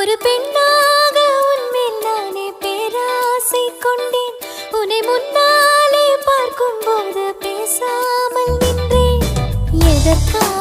ஒரு பெண்ணாக உன்மேல் நானே பேராசை கொண்டேன். உன்னை முன்னாலே பார்க்கும் போது பேசாமல் நின்றேன். எதற்காக